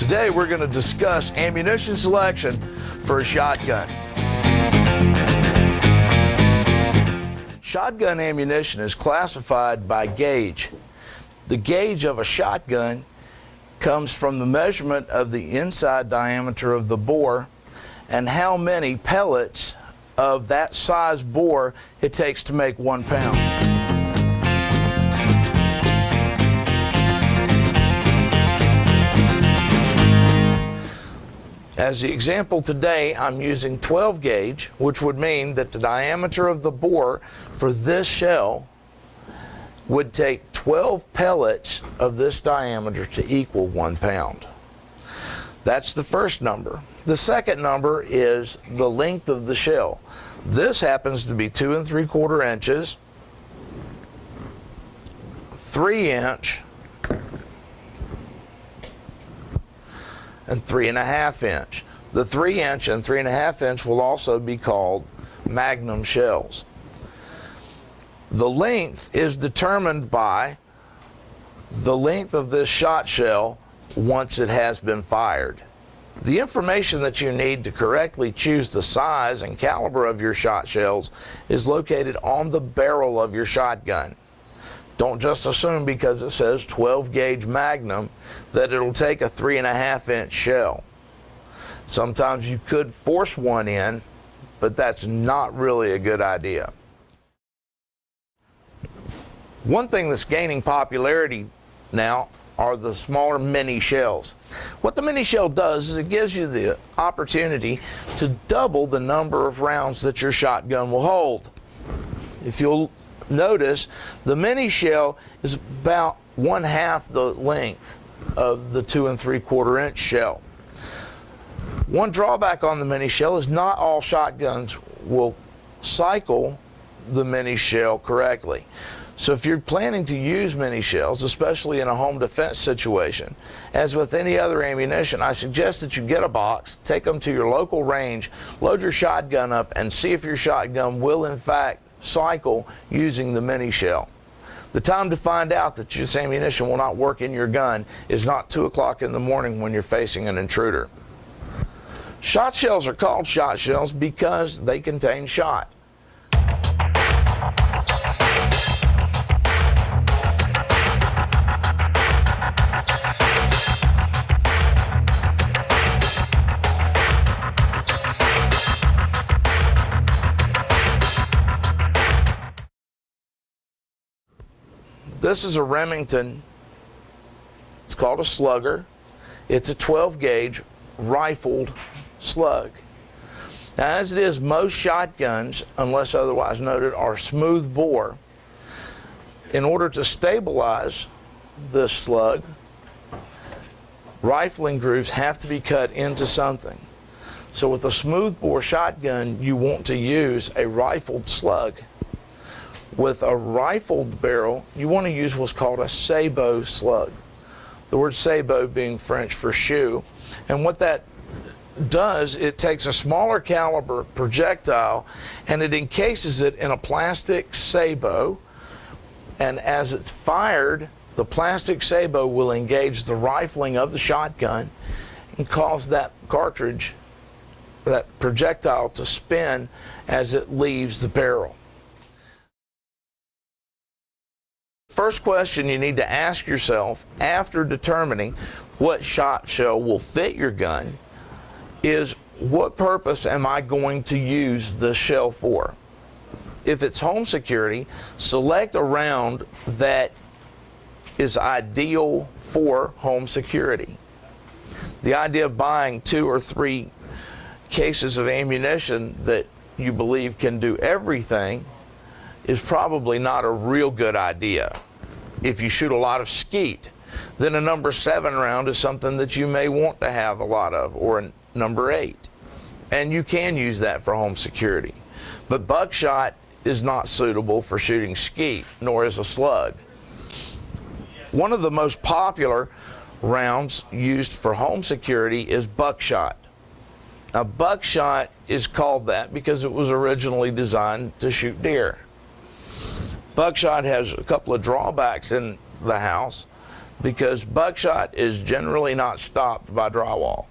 Today we're going to discuss ammunition selection for a shotgun. Shotgun ammunition is classified by gauge. The gauge of a shotgun comes from the measurement of the inside diameter of the bore and how many pellets of that size bore it takes to make 1 pound. As the example today, I'm using 12 gauge, which would mean that the diameter of the bore for this shell would take 12 pellets of this diameter to equal 1 pound. That's the first number. The second number is the length of the shell. This happens to be 2 3/4 inches, 3 inch, and 3.5 inch. The 3 inch and 3.5 inch will also be called magnum shells. The length is determined by the length of this shot shell once it has been fired. The information that you need to correctly choose the size and caliber of your shot shells is located on the barrel of your shotgun. Don't just assume because it says 12 gauge magnum that it'll take a 3.5 inch shell. Sometimes you could force one in, but that's not really a good idea. One thing that's gaining popularity now are the smaller mini shells. What the mini shell does is it gives you the opportunity to double the number of rounds that your shotgun will hold. If you'll notice, the mini shell is about 1/2 the length of the 2 3/4 inch shell. One drawback on the mini shell is not all shotguns will cycle the mini shell correctly. So if you're planning to use mini shells, especially in a home defense situation, as with any other ammunition, I suggest that you get a box, take them to your local range, load your shotgun up, and see if your shotgun will in fact cycle using the mini shell. The time to find out that this ammunition will not work in your gun is not 2 o'clock in the morning when you're facing an intruder. Shot shells are called shot shells because they contain shot. This is a Remington. It's called a slugger. It's a 12 gauge rifled slug. Now, as it is, most shotguns, unless otherwise noted, are smooth bore. In order to stabilize this slug, rifling grooves have to be cut into something. So with a smooth bore shotgun, you want to use a rifled slug. With a rifled barrel, you want to use what's called a sabot slug. The word sabot being French for shoe. And what that does, it takes a smaller caliber projectile and it encases it in a plastic sabot. And as it's fired, the plastic sabot will engage the rifling of the shotgun and cause that cartridge, that projectile, to spin as it leaves the barrel. First question you need to ask yourself after determining what shot shell will fit your gun is, what purpose am I going to use this shell for? If it's home security, select a round that is ideal for home security. The idea of buying 2 or 3 cases of ammunition that you believe can do everything is probably not a real good idea. If you shoot a lot of skeet, then a number 7 round is something that you may want to have a lot of, or a number 8. And you can use that for home security. But buckshot is not suitable for shooting skeet, nor is a slug. One of the most popular rounds used for home security is buckshot. Now, buckshot is called that because it was originally designed to shoot deer. Buckshot has a couple of drawbacks in the house. because buckshot is generally not stopped by drywall.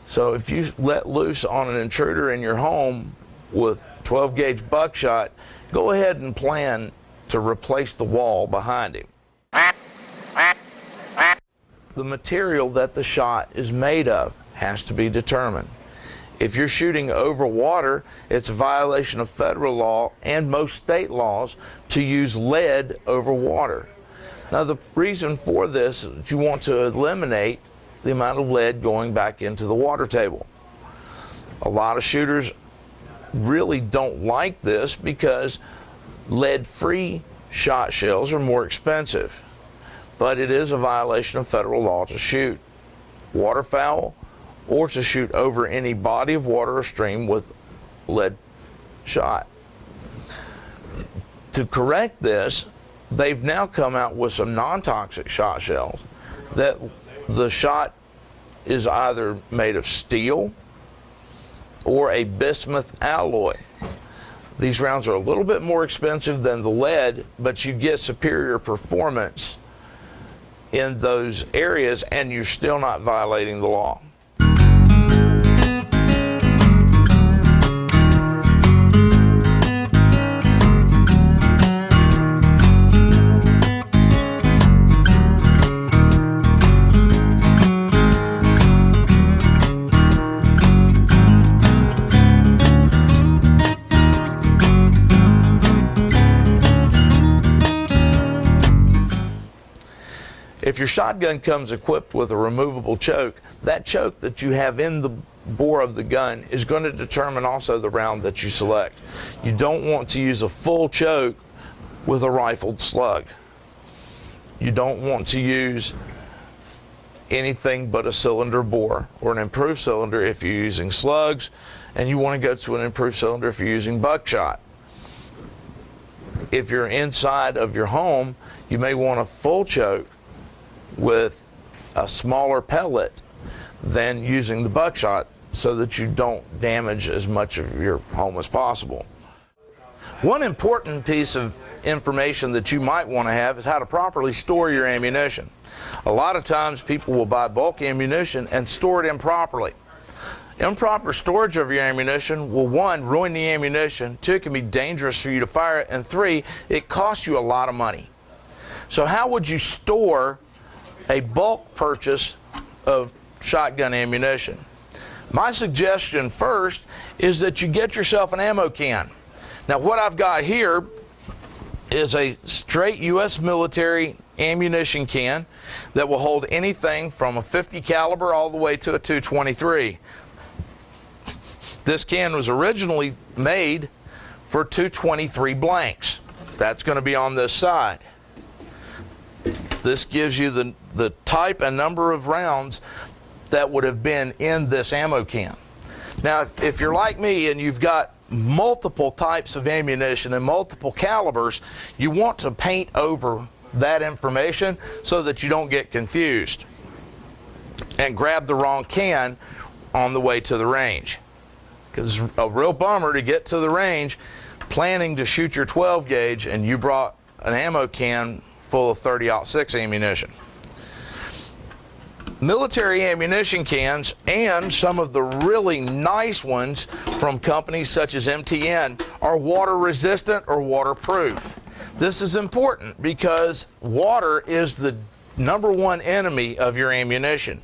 So if you let loose on an intruder in your home with 12 gauge buckshot, go ahead and plan to replace the wall behind him. The material that the shot is made of has to be determined. If you're shooting over water, it's a violation of federal law and most state laws to use lead over water. Now, the reason for this is you want to eliminate the amount of lead going back into the water table. A lot of shooters really don't like this because lead-free shot shells are more expensive. But it is a violation of federal law to shoot waterfowl or to shoot over any body of water or stream with lead shot. To correct this, they've now come out with some non-toxic shot shells that the shot is either made of steel or a bismuth alloy. These rounds are a little bit more expensive than the lead, but you get superior performance in those areas and you're still not violating the law. If your shotgun comes equipped with a removable choke, that choke that you have in the bore of the gun is going to determine also the round that you select. You don't want to use a full choke with a rifled slug. You don't want to use anything but a cylinder bore or an improved cylinder if you're using slugs, and you want to go to an improved cylinder if you're using buckshot. If you're inside of your home, you may want a full choke with a smaller pellet than using the buckshot so that you don't damage as much of your home as possible. One important piece of information that you might want to have is how to properly store your ammunition. A lot of times people will buy bulk ammunition and store it improperly. Improper storage of your ammunition will, one, ruin the ammunition, two, it can be dangerous for you to fire it, and three, it costs you a lot of money. So how would you store a bulk purchase of shotgun ammunition? My suggestion first is that you get yourself an ammo can. Now what I've got here is a straight U.S. military ammunition can that will hold anything from a .50 caliber all the way to a .223. This can was originally made for .223 blanks. That's going to be on this side. This gives you the type and number of rounds that would have been in this ammo can. Now, if you're like me and you've got multiple types of ammunition and multiple calibers, you want to paint over that information so that you don't get confused and grab the wrong can on the way to the range. Because it's a real bummer to get to the range planning to shoot your 12 gauge and you brought an ammo can full of 30-06 ammunition. Military ammunition cans and some of the really nice ones from companies such as MTN are water resistant or waterproof. This is important because water is the #1 enemy of your ammunition.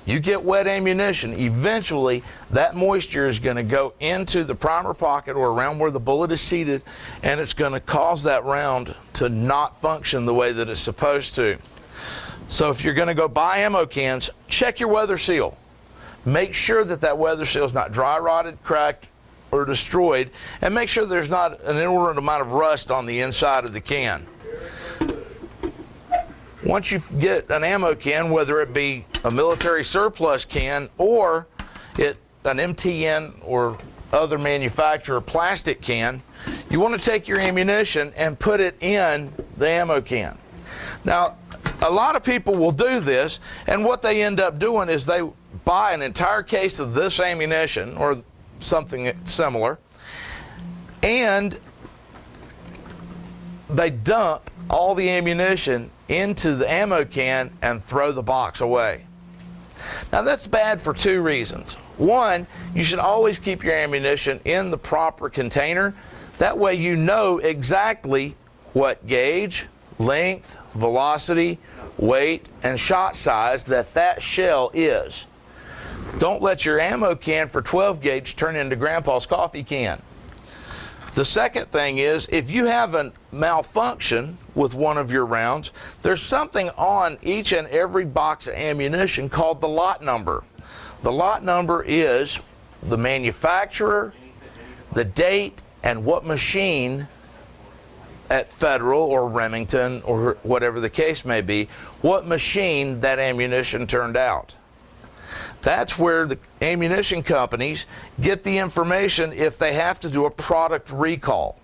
You get wet ammunition, eventually that moisture is going to go into the primer pocket or around where the bullet is seated, and it's going to cause that round to not function the way that it's supposed to. So if you're going to go buy ammo cans, check your weather seal. Make sure that that weather seal is not dry rotted, cracked, or destroyed, and make sure there's not an inordinate amount of rust on the inside of the can. Once you get an ammo can, whether it be a military surplus can or an MTN or other manufacturer plastic can, you want to take your ammunition and put it in the ammo can. Now, a lot of people will do this, and what they end up doing is they buy an entire case of this ammunition or something similar, and they dump all the ammunition into the ammo can and throw the box away. Now that's bad for two reasons. One, you should always keep your ammunition in the proper container. That way you know exactly what gauge, length, velocity, weight, and shot size that shell is. Don't let your ammo can for 12 gauge turn into Grandpa's coffee can. The second thing is, if you have a malfunction with one of your rounds, there's something on each and every box of ammunition called the lot number. The lot number is the manufacturer, the date, and what machine at Federal or Remington or whatever the case may be, what machine that ammunition turned out. That's where the ammunition companies get the information if they have to do a product recall.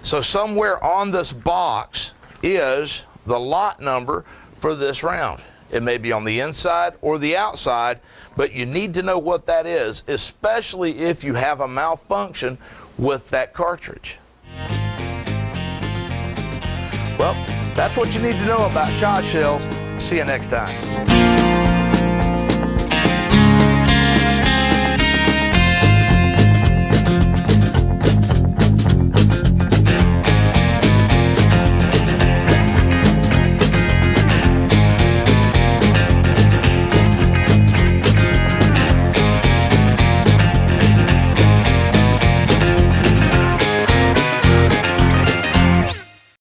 So somewhere on this box is the lot number for this round. It may be on the inside or the outside, but you need to know what that is, especially if you have a malfunction with that cartridge. Well, that's what you need to know about ShotShells. See you next time.